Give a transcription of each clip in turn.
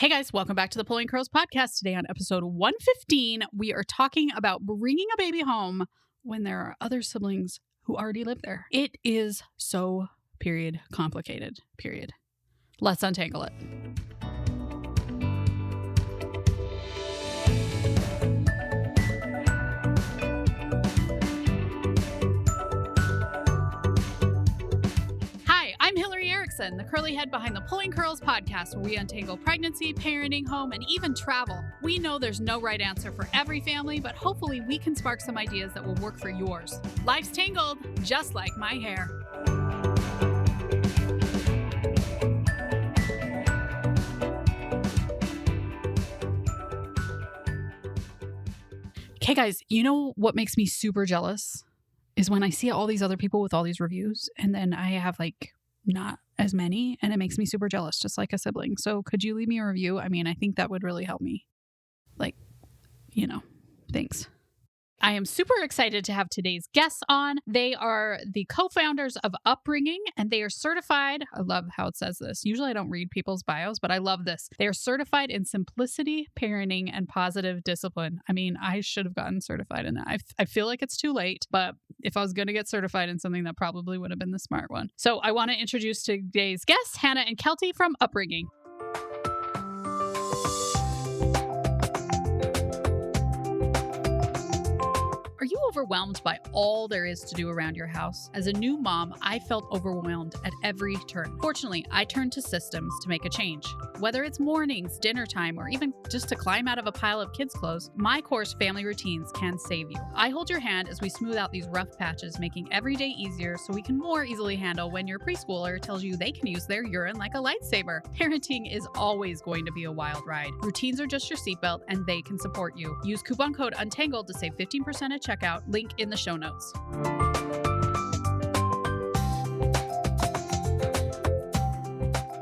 Hey guys, welcome back to the Pulling Curls podcast. Today on episode 115, we are talking about bringing a baby home when there are other siblings who already live there. It is so complicated. Let's untangle it. I'm Erickson, the curly head behind the Pulling Curls podcast, where we untangle pregnancy, parenting, home, and even travel. We know there's no right answer for every family, but hopefully we can spark some ideas that will work for yours. Life's tangled, just like my hair. Okay, guys, you know what makes me super jealous is when I see all these other people with all these reviews, and then I have not as many, and it makes me super jealous, just like a sibling. So could you leave me a review? I mean, I think that would really help me. Thanks. I am super excited to have today's guests on. They are the co-founders of Upbringing, and they are certified. I love how it says this. Usually I don't read people's bios, but I love this. They are certified in simplicity, parenting, and positive discipline. I mean, I should have gotten certified in that. I feel like it's too late, but if I was going to get certified in something, that probably would have been the smart one. So I want to introduce today's guests, Hannah and Kelty from Upbringing. Are you overwhelmed by all there is to do around your house? As a new mom, I felt overwhelmed at every turn. Fortunately, I turned to systems to make a change. Whether it's mornings, dinner time, or even just to climb out of a pile of kids' clothes, my course Family Routines can save you. I hold your hand as we smooth out these rough patches, making every day easier so we can more easily handle when your preschooler tells you they can use their urine like a lightsaber. Parenting is always going to be a wild ride. Routines are just your seatbelt, and they can support you. Use coupon code UNTANGLED to save 15% at checkout. Link in the show notes.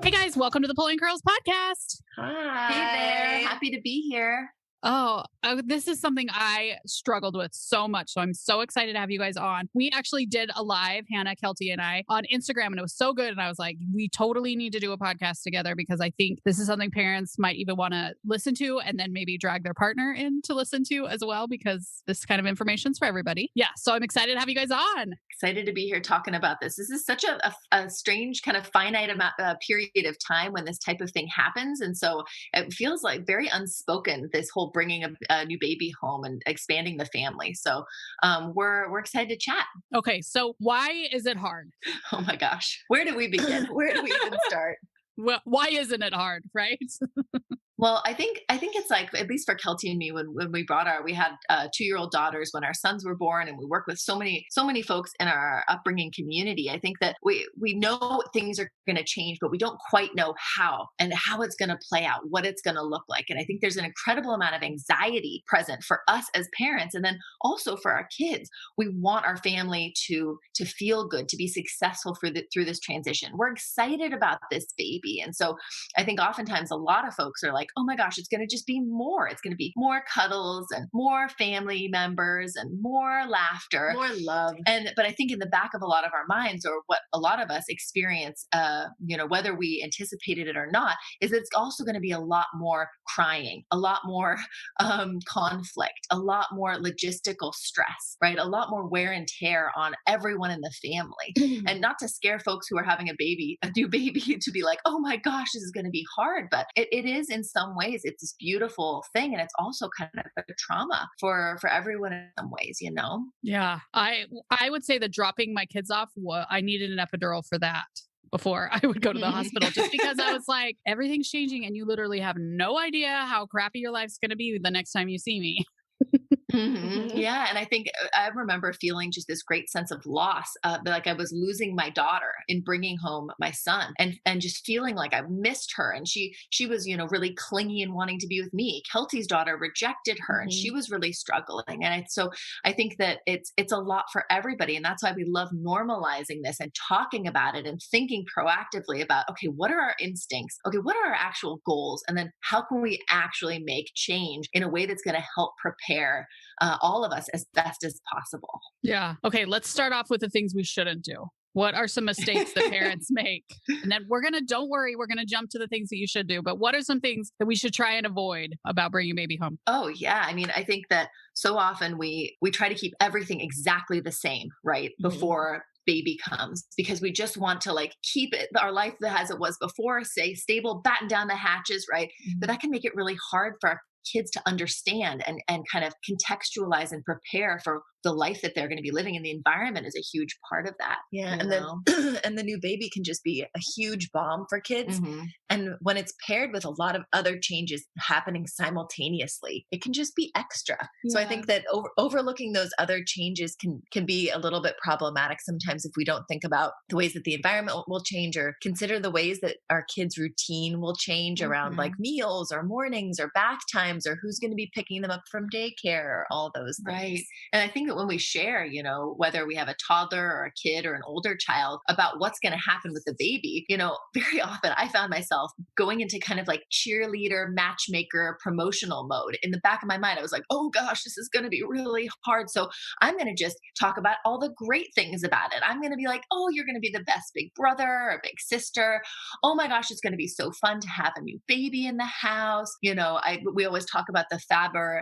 Hey guys, welcome to the Pulling Curls podcast. Hi. Hey there. Happy to be here. Oh, this is something I struggled with so much. So I'm so excited to have you guys on. We actually did a live, Hannah, Kelty, and I, on Instagram, and it was so good. And I was like, we totally need to do a podcast together, because I think this is something parents might even want to listen to, and then maybe drag their partner in to listen to as well, because this kind of information is for everybody. Yeah. So I'm excited to have you guys on. Excited to be here talking about this. This is such a strange kind of finite period of time when this type of thing happens. And so it feels like very unspoken, this whole bringing a new baby home and expanding the family. So we're excited to chat. Okay. So why is it hard? Oh my gosh. Where do we begin? Where do we even start? Well, why isn't it hard, right? Well, I think it's like, at least for Kelty and me, when we we had 2-year-old daughters when our sons were born, and we work with so many folks in our upbringing community. I think that we know things are going to change, but we don't quite know how it's going to play out, what it's going to look like. And I think there's an incredible amount of anxiety present for us as parents, and then also for our kids. We want our family to feel good, to be successful through this transition. We're excited about this baby, and so I think oftentimes a lot of folks are like, oh my gosh, it's going to just be more. It's going to be more cuddles and more family members and more laughter, more love. But I think in the back of a lot of our minds, or what a lot of us experience, whether we anticipated it or not, is that it's also going to be a lot more crying, a lot more conflict, a lot more logistical stress, right? A lot more wear and tear on everyone in the family. And not to scare folks who are having a new baby, to be like, oh my gosh, this is going to be hard. But it is, in some ways, it's this beautiful thing. And it's also kind of a trauma for everyone in some ways, you know? Yeah. I would say that dropping my kids off, I needed an epidural for that before I would go to the hospital, just because I was like, everything's changing and you literally have no idea how crappy your life's going to be the next time you see me. Yeah. And I think I remember feeling just this great sense of loss, like I was losing my daughter in bringing home my son, and just feeling like I missed her. And she was, really clingy and wanting to be with me. Kelty's daughter rejected her, and she was really struggling. And so I think that it's a lot for everybody. And that's why we love normalizing this and talking about it and thinking proactively about, okay, what are our instincts? Okay, what are our actual goals? And then how can we actually make change in a way that's going to help prepare all of us as best as possible? Yeah. Okay. Let's start off with the things we shouldn't do. What are some mistakes that parents make? And then don't worry, we're gonna jump to the things that you should do. But what are some things that we should try and avoid about bringing baby home? Oh yeah, I mean, I think that so often we try to keep everything exactly the same, right? Mhm. Before baby comes, because we just want to like keep it our life as it was before, say stable, batten down the hatches, right? But Mhm. that can make it really hard for our kids to understand and kind of contextualize and prepare for the life that they're going to be living, and the environment is a huge part of that, Yeah, you and then know. and the new baby can just be a huge bomb for kids. Hmm. And when it's paired with a lot of other changes happening simultaneously, it can just be extra. So I Yeah. think that overlooking those other changes can be a little bit problematic sometimes if we don't think about the ways that the environment will change, or consider the ways that our kids' routine will change around like Hmm. meals or mornings or bath times, or who's going to be picking them up from daycare, or all those Right. things. And I think that when we share, whether we have a toddler or a kid or an older child about what's going to happen with the baby, very often I found myself going into kind of like cheerleader, matchmaker, promotional mode. In the back of my mind, I was like, oh gosh, this is going to be really hard. So I'm going to just talk about all the great things about it. I'm going to be like, oh, you're going to be the best big brother or big sister. Oh my gosh, it's going to be so fun to have a new baby in the house. We always talk about the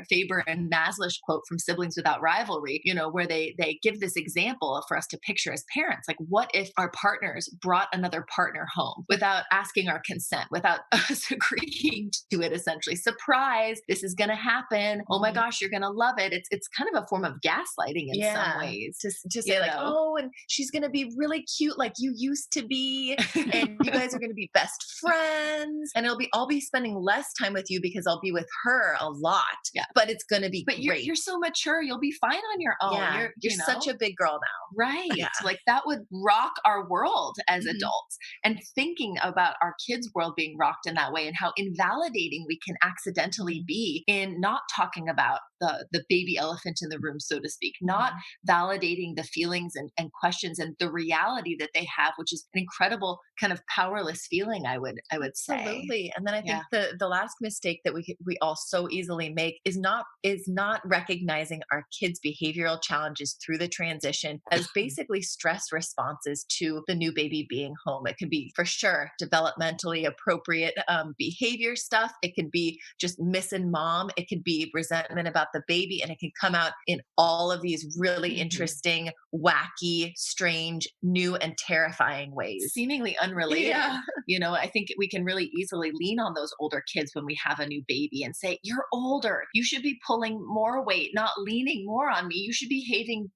Faber and Maslish quote from Siblings Without Rivalry, where they give this example for us to picture as parents. Like, what if our partners brought another partner home without asking our consent, without us agreeing to it? Essentially, surprise, this is going to happen. Oh my Mhm. gosh, you're going to love it. It's kind of a form of gaslighting in some Yeah. ways. To You say like, know. oh, and she's gonna be really cute like you used to be, and you guys are gonna be best friends, and I'll be spending less time with you because I'll be with her a lot. Yeah. But it's gonna be But you're great. you're so mature, you'll be fine on your own. Yeah. You're You're you such know. a big girl now. Right. Yeah. Like that would rock our world as Mhm. adults. And thinking about our kids' world being rocked in that way, and how invalidating we can accidentally Mhm. be in not talking about the baby elephant in the room, so to speak, not Mhm. validating the feelings and questions and the reality that they have, which is an incredible kind of powerless feeling, I would say. Absolutely. And then I think Yeah. the last mistake that we all so easily make is not recognizing our kids' behavioral challenges through the transition as basically stress responses to the new baby being home. It could be for sure developmentally appropriate behavior stuff. It could be just missing mom. It could be resentment about the baby, and it can come out in all of these really Mhm. interesting, wacky, strange, new, and terrifying ways. Seemingly unrelated. Yeah. I think we can really easily lean on those older kids when we have a new baby and say, "You're older. You should be pulling more weight, not leaning more on me. You should be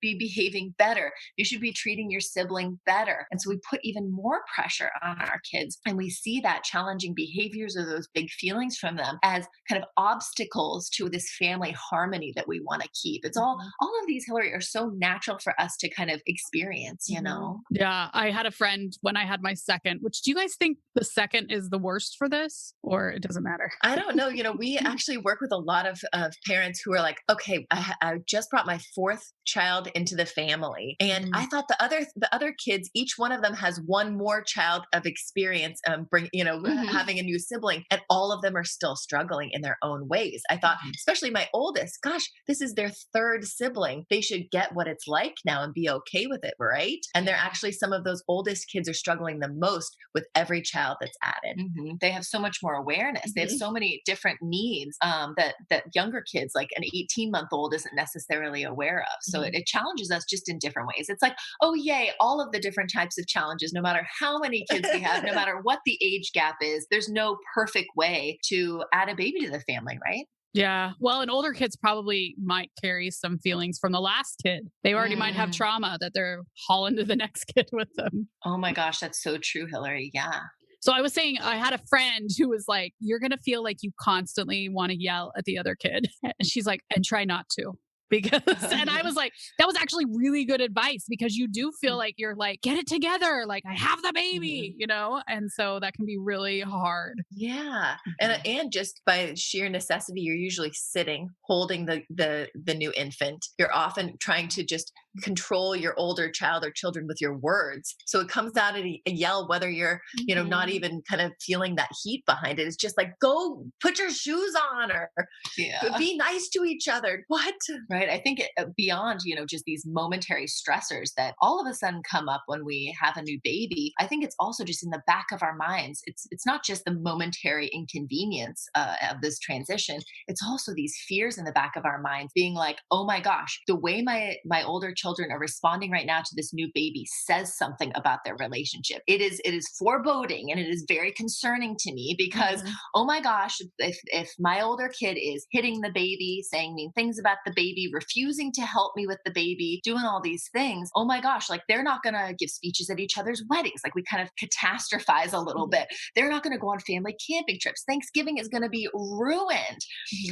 behaving better. You should be treating your sibling better." And so we put even more pressure on our kids, and we see that challenging behaviors or those big feelings from them as kind of obstacles to this family harmony that we want to keep. It's Mhm. all of these, Hillary, are so natural for us to kind of experience. Mhm. Yeah, I had a friend when I had my second, which do you guys think the second is the worst for this or it doesn't matter? I don't know. We actually work with a lot of parents who are like, okay, I just brought my fourth child into the family, and Mm. I thought the other kids, each one of them has one more child of experience, Mhm. having a new sibling, and all of them are still struggling in their own ways. I thought, Mhm. especially my oldest, gosh, this is their third sibling. They should get what it's like now and be okay with it, right? And they're Yeah. actually some of those oldest kids are struggling the most with every child that's added. They have so much more awareness. They have Mhm. so many different needs that younger kids, like an 18-month-old, isn't necessarily aware of. So it, Mhm. it challenges us just in different ways. It's like, oh yay, all of the different types of challenges, no matter how many kids we have, no matter what the age gap is, there's no perfect way to add a baby to the family, right? Yeah. Well, and older kids probably might carry some feelings from the last kid. They already might have Mm. trauma that they're hauling to the next kid with them. Oh my gosh, that's so true, Hillary. Yeah. So I was saying I had a friend who was like, "You're gonna feel like you constantly want to yell at the other kid," and she's like, "And try not to." Because, and I was like, that was actually really good advice because you do feel like you're like, get it together. Like, I have the baby, Mhm. And so that can be really hard. Yeah. And Mhm. and just by sheer necessity, you're usually sitting, holding the new infant. You're often trying to just control your older child or children with your words. So it comes out at a yell, whether you're, not even kind of feeling that heat behind it. It's just like, go put your shoes on, or Yeah. be nice to each other. What? Right. I think beyond, just these momentary stressors that all of a sudden come up when we have a new baby, I think it's also just in the back of our minds. It's not just the momentary inconvenience of this transition. It's also these fears in the back of our minds being like, oh my gosh, the way my older children are responding right now to this new baby says something about their relationship. It is foreboding, and it is very concerning to me because oh my gosh, if my older kid is hitting the baby, saying mean things about the baby, refusing to help me with the baby, doing all these things, oh my gosh, like they're not going to give speeches at each other's weddings. Like we kind of catastrophize a little bit. They're not going to go on family camping trips. Thanksgiving is going to be ruined.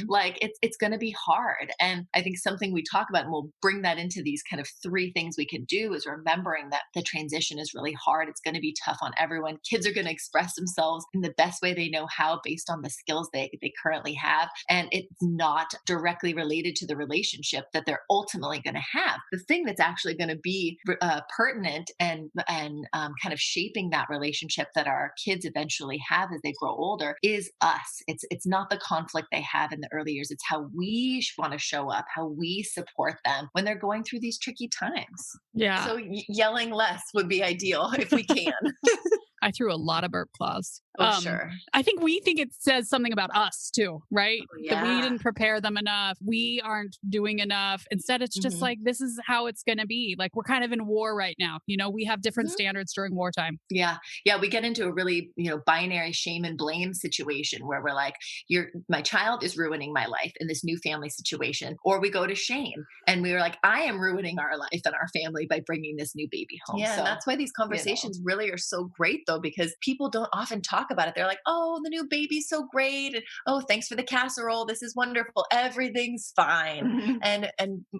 Like it's going to be hard. And I think something we talk about, and we'll bring that into these kind of 3 things we can do, is remembering that the transition is really hard. It's going to be tough on everyone. Kids are going to express themselves in the best way they know how based on the skills they currently have. And it's not directly related to the relationship that they're ultimately going to have. The thing that's actually going to be pertinent and kind of shaping that relationship that our kids eventually have as they grow older is us. It's not the conflict they have in the early years. It's how we want to show up, how we support them when they're going through these tricky times. Yeah. So yelling less would be ideal if we can. I threw a lot of burp claws. Sure. I think we think it says something about us too, right? That we yeah. didn't prepare them enough. We aren't doing enough. Instead, it's just like, this is how it's going to be. Like we're kind of in war right now. We have different standards during wartime. Yeah. Yeah. We get into a really, binary shame and blame situation where we're like, my child is ruining my life in this new family situation. Or we go to shame and we were like, I am ruining our life and our family by bringing this new baby home. Yeah. So, and that's why these conversations really are so great though, because people don't often talk about it. They're like, oh, the new baby's so great. And oh, thanks for the casserole. This is wonderful. Everything's fine. And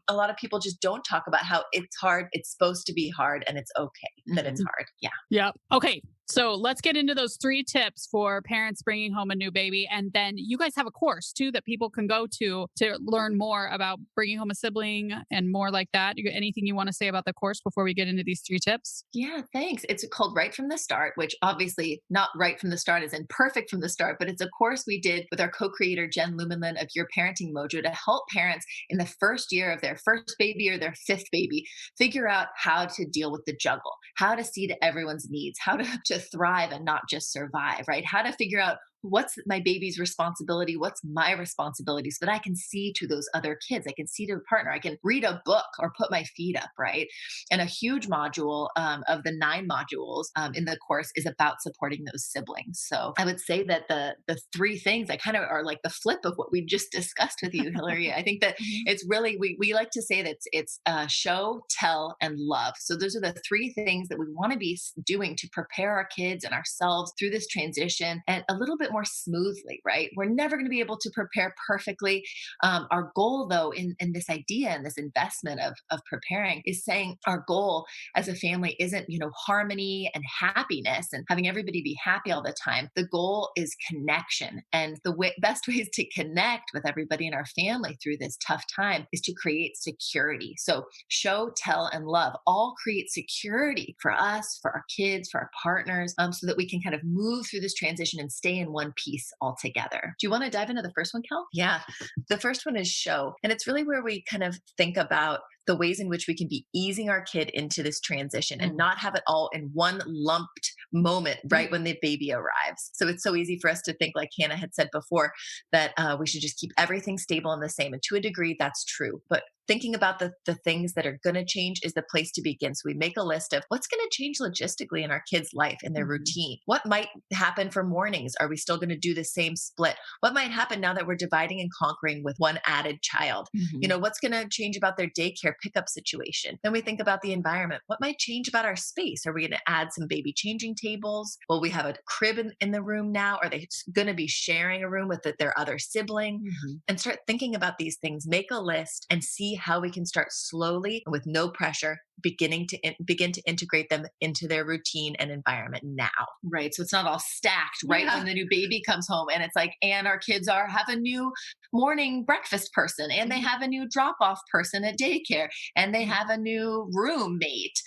a lot of people just don't talk about how it's hard. It's supposed to be hard, and it's okay that it's hard. Yeah. Yep. Okay. So let's get into those 3 tips for parents bringing home a new baby. And then you guys have a course too that people can go to learn more about bringing home a sibling and more like that. Anything you want to say about the course before we get into these 3 tips? Yeah, thanks. It's called Right from the Start, which obviously not right from the start as in perfect from the start, but it's a course we did with our co-creator, Jen Lumenlin of Your Parenting Mojo, to help parents in the first year of their first baby or their 5th baby figure out how to deal with the juggle, how to see to everyone's needs, how to thrive and not just survive, right? How to figure out what's my baby's responsibility, what's my responsibility, so that I can see to those other kids. I can see to a partner. I can read a book or put my feet up, right? And a huge module of the 9 modules in the course is about supporting those siblings. So I would say that the 3 things I kind of are like the flip of what we just discussed with you, Hillary. I think that it's really, we like to say that it's show, tell, and love. So those are the 3 things that we want to be doing to prepare our kids and ourselves through this transition, and a little bit more smoothly, right? We're never going to be able to prepare perfectly. Our goal, though, in this idea and this investment of preparing, is saying our goal as a family isn't, harmony and happiness and having everybody be happy all the time. The goal is connection. And the best ways to connect with everybody in our family through this tough time is to create security. So show, tell, and love all create security for us, for our kids, for our partners, so that we can kind of move through this transition and stay in one piece altogether. Do you want to dive into the first one, Kel? Yeah. The first one is show. And it's really where we kind of think about the ways in which we can be easing our kid into this transition and not have it all in one lumped moment right when the baby arrives. So it's so easy for us to think, like Hannah had said before, that we should just keep everything stable and the same. And to a degree, that's true. But thinking about the things that are going to change is the place to begin. So we make a list of what's going to change logistically in our kids' life and their routine. What might happen for mornings? Are we still going to do the same split? What might happen now that we're dividing and conquering with one added child? What's going to change about their daycare pickup situation? Then we think about the environment. What might change about our space? Are we going to add some baby changing tables? Will we have a crib in the room now? Are they going to be sharing a room with their other sibling? And start thinking about these things. Make a list and see how we can start slowly and with no pressure begin to integrate them into their routine and environment now. Right. So it's not all stacked right when the new baby comes home. And it's like, and our kids have a new morning breakfast person, and they have a new drop off person at daycare, and they have a new roommate.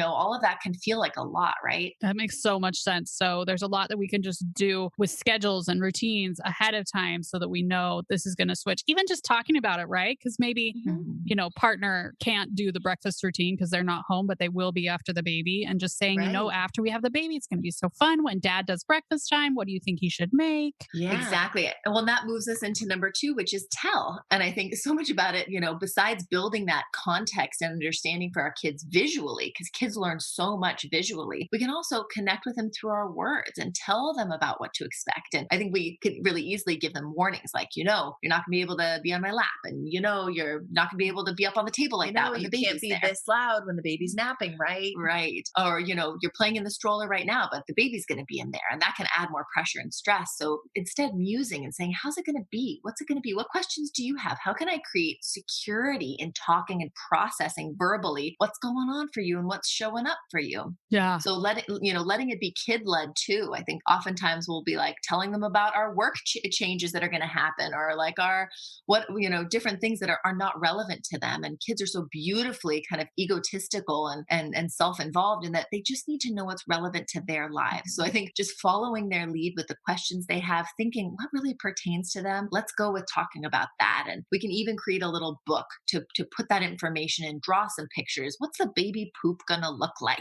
All of that can feel like a lot, right? That makes so much sense. So there's a lot that we can just do with schedules and routines ahead of time so that we know this is going to switch. Even just talking about it, right? Because maybe, partner can't do the breakfast routine because they're not home, but they will be after the baby. And just saying, Right. after we have the baby, it's going to be so fun when dad does breakfast time. What do you think he should make? Yeah. Exactly. Well, that moves us into number 2, which is tell. And I think so much about it, besides building that context and understanding for our kids visually, because kids learn so much visually, we can also connect with them through our words and tell them about what to expect. And I think we could really easily give them warnings like, you're not going to be able to be on my lap, and you're not going to be able to be up on the table like that when the baby's can't be there. this loud when the baby's napping, right? Right. Or, you're playing in the stroller right now, but the baby's going to be in there, and that can add more pressure and stress. So instead, musing and saying, how's it going to be? What's it going to be? What questions do you have? How can I create security in talking and processing verbally what's going on for you and what's showing up for you? Yeah. So letting it be kid led too. I think oftentimes we'll be like telling them about our work changes that are going to happen, or like different things that are not relevant to them. And kids are so beautifully kind of egotistical and self-involved in that they just need to know what's relevant to their lives. So I think just following their lead with the questions they have, thinking what really pertains to them, let's go with talking about that. And we can even create a little book to put that information in, draw some pictures. What's the baby poop going to look like?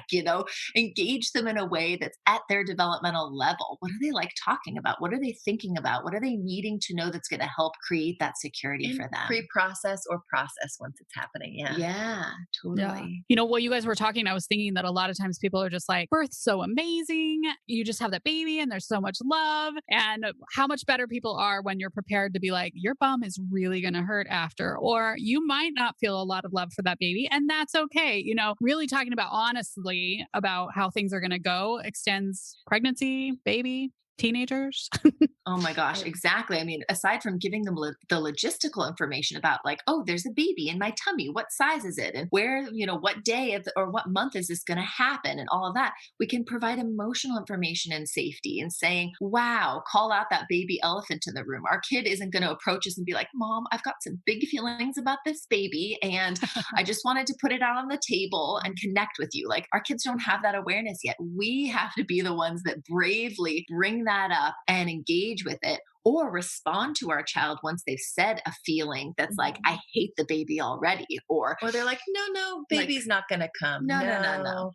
Engage them in a way that's at their developmental level. What are they like talking about? What are they thinking about? What are they needing to know that's going to help create that security for them? Pre-process or process once it's happening. Yeah. Yeah, totally. Yeah. While you guys were talking, I was thinking that a lot of times people are just like, birth's so amazing. You just have that baby and there's so much love. And how much better people are when you're prepared to be like, your bum is really going to hurt after, or you might not feel a lot of love for that baby. And that's okay. Really talking about honestly about how things are going to go extends pregnancy, baby, teenagers. Oh my gosh, exactly. I mean, aside from giving them the logistical information about like, oh, there's a baby in my tummy. What size is it? And where, what day or what month is this going to happen? And all of that, we can provide emotional information and safety and saying, wow, call out that baby elephant in the room. Our kid isn't going to approach us and be like, Mom, I've got some big feelings about this baby, and I just wanted to put it out on the table and connect with you. Like, our kids don't have that awareness yet. We have to be the ones that bravely bring that up and engage with it, or respond to our child once they've said a feeling that's like, I hate the baby already. Or they're like, no, baby's not going to come. No.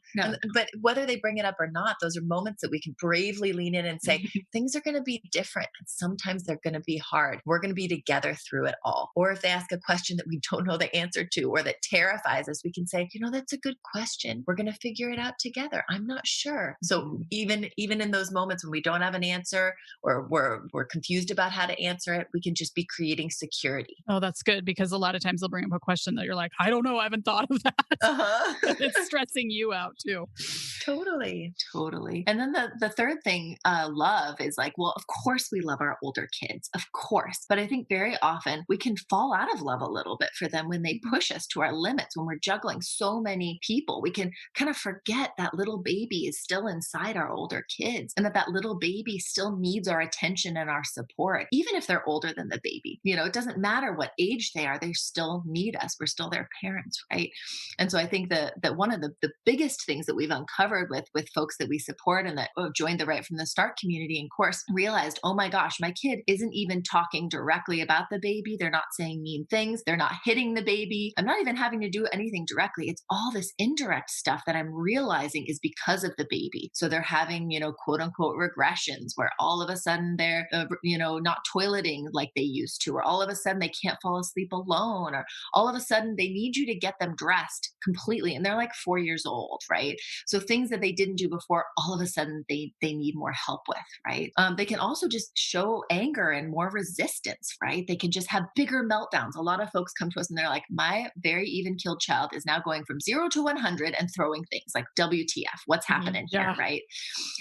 But whether they bring it up or not, those are moments that we can bravely lean in and say, things are going to be different. And sometimes they're going to be hard. We're going to be together through it all. Or if they ask a question that we don't know the answer to, or that terrifies us, we can say, that's a good question. We're going to figure it out together. I'm not sure. So even in those moments when we don't have an answer, or we're confused about how to answer it, we can just be creating security. Oh, that's good, because a lot of times they'll bring up a question that you're like, I don't know, I haven't thought of that. It's stressing you out too. Totally. And then the third thing, love, is like, well, of course we love our older kids, of course. But I think very often we can fall out of love a little bit for them when they push us to our limits, when we're juggling so many people. We can kind of forget that little baby is still inside our older kids, and that little baby still needs our attention and our support, even if they're older than the baby. It doesn't matter what age they are, they still need us. We're still their parents, right? And so I think that one of the biggest things that we've uncovered with folks that we support and that joined the Right from the Start community and course, realized, oh my gosh, my kid isn't even talking directly about the baby. They're not saying mean things. They're not hitting the baby. I'm not even having to do anything directly. It's all this indirect stuff that I'm realizing is because of the baby. So they're having, quote unquote regressions where all of a sudden they're, not toileting like they used to, or all of a sudden they can't fall asleep alone, or all of a sudden they need you to get them dressed completely. And they're like 4 years old, right? So things that they didn't do before, all of a sudden they need more help with, right? They can also just show anger and more resistance, right? They can just have bigger meltdowns. A lot of folks come to us and they're like, my very even-keeled child is now going from 0 to 100 and throwing things like WTF, what's happening here, right?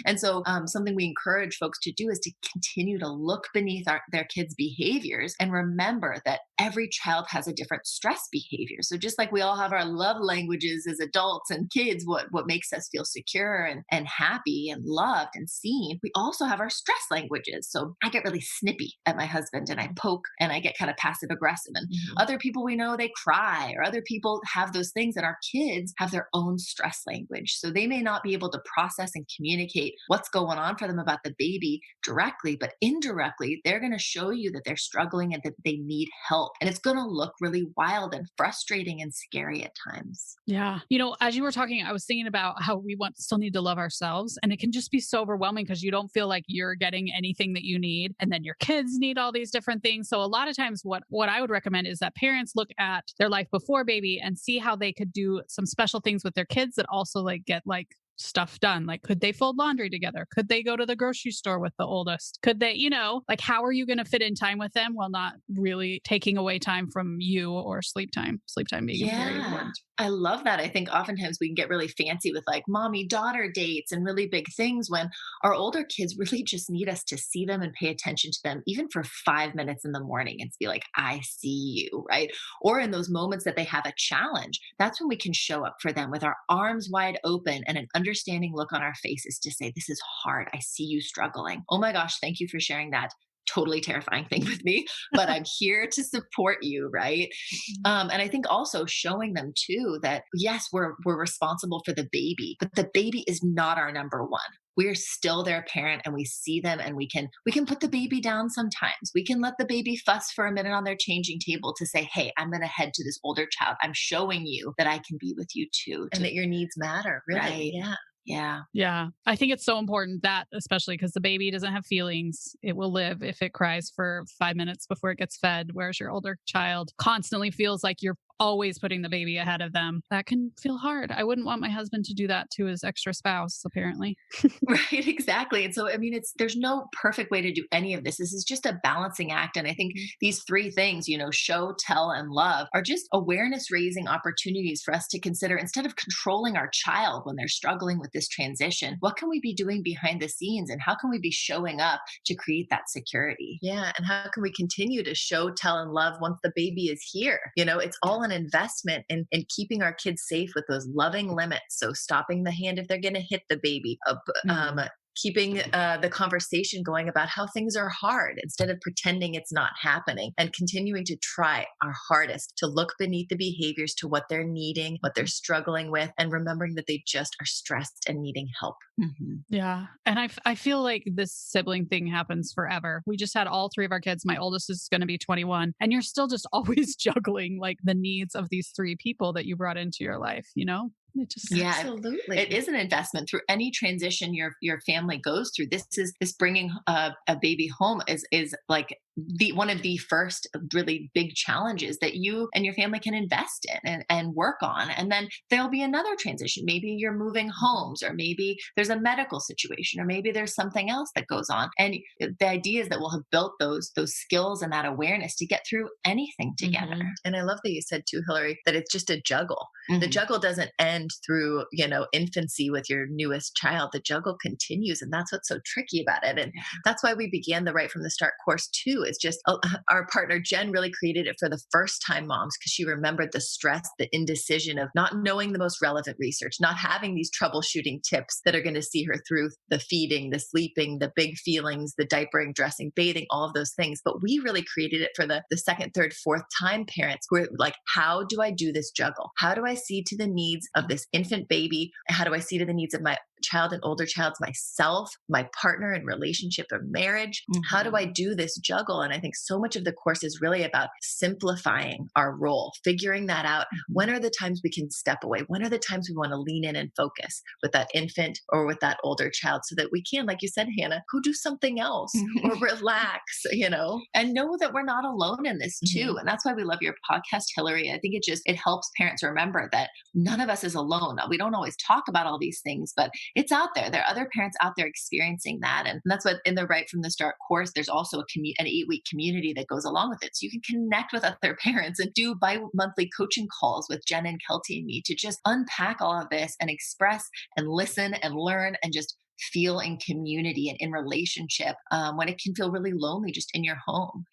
And so something we encourage folks to do is to continue to look beneath their kids' behaviors and remember that every child has a different stress behavior. So just like we all have our love languages as adults and kids, what makes us feel secure and happy and loved and seen, we also have our stress languages. So I get really snippy at my husband and I poke and I get kind of passive aggressive. And other people we know, they cry, or other people have those things, and our kids have their own stress language. So they may not be able to process and communicate what's going on for them about the baby directly, but indirectly, they're going to show you that they're struggling and that they need help. And it's going to look really wild and frustrating and scary at times. Yeah. As you were talking, I was thinking about how we still need to love ourselves. And it can just be so overwhelming because you don't feel like you're getting anything that you need. And then your kids need all these different things. So a lot of times what I would recommend is that parents look at their life before baby and see how they could do some special things with their kids that also get stuff done. Like, could they fold laundry together? Could they go to the grocery store with the oldest? Could they, how are you going to fit in time with them while not really taking away time from you or sleep time? Sleep time being very important. I love that. I think oftentimes we can get really fancy with mommy daughter dates and really big things when our older kids really just need us to see them and pay attention to them, even for 5 minutes in the morning, and be like, I see you, right? Or in those moments that they have a challenge, that's when we can show up for them with our arms wide open and an understanding look on our faces to say, this is hard. I see you struggling. Oh my gosh, thank you for sharing that totally terrifying thing with me, but I'm here to support you, right? And I think also showing them too that yes, we're responsible for the baby, but the baby is not our number one. We're still their parent, and we see them, and we can put the baby down sometimes. We can let the baby fuss for a minute on their changing table to say, hey, I'm going to head to this older child. I'm showing you that I can be with you too. And that your needs matter, really. Right. Yeah. Yeah. Yeah. I think it's so important that, especially because the baby doesn't have feelings, it will live if it cries for 5 minutes before it gets fed. Whereas your older child constantly feels like you're always putting the baby ahead of them. That can feel hard. I wouldn't want my husband to do that to his extra spouse, apparently. Right, exactly. And so, I mean, there's no perfect way to do any of this. This is just a balancing act. And I think these three things, show, tell, and love, are just awareness raising opportunities for us to consider. Instead of controlling our child when they're struggling with this transition, what can we be doing behind the scenes, and how can we be showing up to create that security? Yeah. And how can we continue to show, tell, and love once the baby is here? It's all an investment in keeping our kids safe with those loving limits. So stopping the hand if they're going to hit the baby, keeping the conversation going about how things are hard instead of pretending it's not happening, and continuing to try our hardest to look beneath the behaviors to what they're needing, what they're struggling with, and remembering that they just are stressed and needing help. Yeah. And I feel like this sibling thing happens forever. We just had all three of our kids. My oldest is going to be 21, and you're still just always juggling the needs of these three people that you brought into your life, It just Absolutely. It is an investment through any transition your family goes through. This bringing a baby home is like one of the first really big challenges that you and your family can invest in and work on. And then there'll be another transition. Maybe you're moving homes, or maybe there's a medical situation, or maybe there's something else that goes on. And the idea is that we'll have built those skills and that awareness to get through anything together. And I love that you said too, Hillary, that it's just a juggle. The juggle doesn't end through, infancy with your newest child. The juggle continues. And that's what's so tricky about it. And that's why we began the Right from the Start course too. It's just our partner, Jen, really created it for the first time moms, because she remembered the stress, the indecision of not knowing the most relevant research, not having these troubleshooting tips that are going to see her through the feeding, the sleeping, the big feelings, the diapering, dressing, bathing, all of those things. But we really created it for the second, third, fourth time parents who are like, how do I do this juggle? How do I see to the needs of this infant baby? How do I see to the needs of my child and older child, myself, my partner in relationship or marriage? How do I do this juggle? And I think so much of the course is really about simplifying our role, figuring that out. When are the times we can step away? When are the times we want to lean in and focus with that infant or with that older child, so that we can, like you said, Hannah, go do something else or relax, and know that we're not alone in this too. And that's why we love your podcast, Hillary. I think it helps parents remember that none of us is alone. We don't always talk about all these things, but it's out there. There are other parents out there experiencing that. And that's what in the Right from the Start course, there's also an 8-week community that goes along with it. So you can connect with other parents and do bi-monthly coaching calls with Jen and Kelty and me to just unpack all of this and express and listen and learn and just feel in community and in relationship when it can feel really lonely just in your home.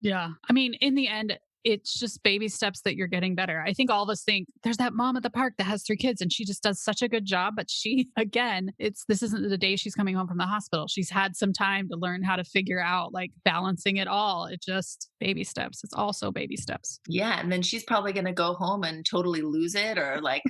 Yeah. I mean, in the end, it's just baby steps that you're getting better. I think all of us think there's that mom at the park that has 3 kids and she just does such a good job. But she, again, this isn't the day she's coming home from the hospital. She's had some time to learn how to figure out like balancing it all. It just baby steps. It's also baby steps. Yeah. And then she's probably going to go home and totally lose it or like,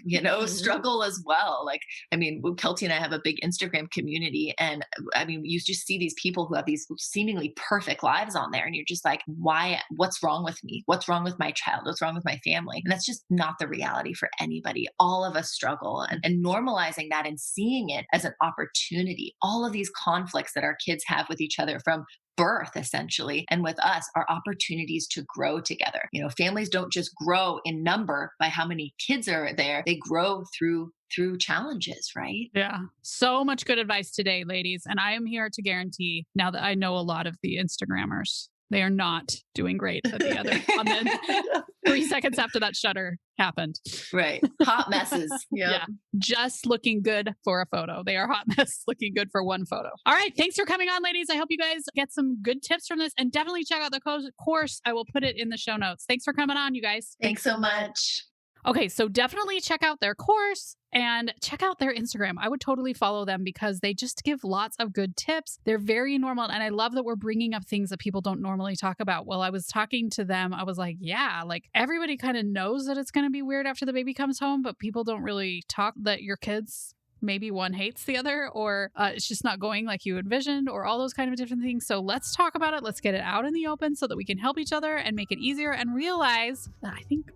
struggle as well. Like, I mean, Kelty and I have a big Instagram community. And I mean, you just see these people who have these seemingly perfect lives on there. And you're just like, why? What's wrong with me? What's wrong with my child? What's wrong with my family? And that's just not the reality for anybody. All of us struggle, and normalizing that and seeing it as an opportunity. All of these conflicts that our kids have with each other from birth essentially and with us are opportunities to grow together. Families don't just grow in number by how many kids are there. They grow through challenges, right? Yeah. So much good advice today, ladies. And I am here to guarantee, now that I know a lot of the Instagrammers, they are not doing great at the other on the 3 seconds after that shutter happened. Right. Hot messes. Yep. Yeah. Just looking good for a photo. They are hot mess looking good for one photo. All right. Thanks for coming on, ladies. I hope you guys get some good tips from this, and definitely check out the course. I will put it in the show notes. Thanks for coming on, you guys. Thanks so much. Okay, so definitely check out their course and check out their Instagram. I would totally follow them because they just give lots of good tips. They're very normal. And I love that we're bringing up things that people don't normally talk about. Well, I was talking to them. I was like, yeah, like everybody kind of knows that it's going to be weird after the baby comes home, but people don't really talk that your kids, maybe one hates the other, or it's just not going like you envisioned, or all those kind of different things. So let's talk about it. Let's get it out in the open so that we can help each other and make it easier and realize that I think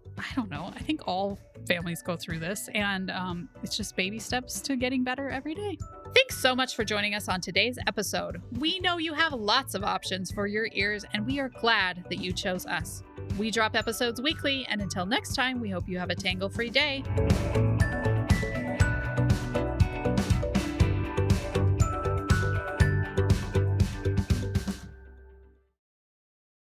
all families go through this, and it's just baby steps to getting better every day. Thanks so much for joining us on today's episode. We know you have lots of options for your ears, and we are glad that you chose us. We drop episodes weekly, and until next time, we hope you have a tangle-free day.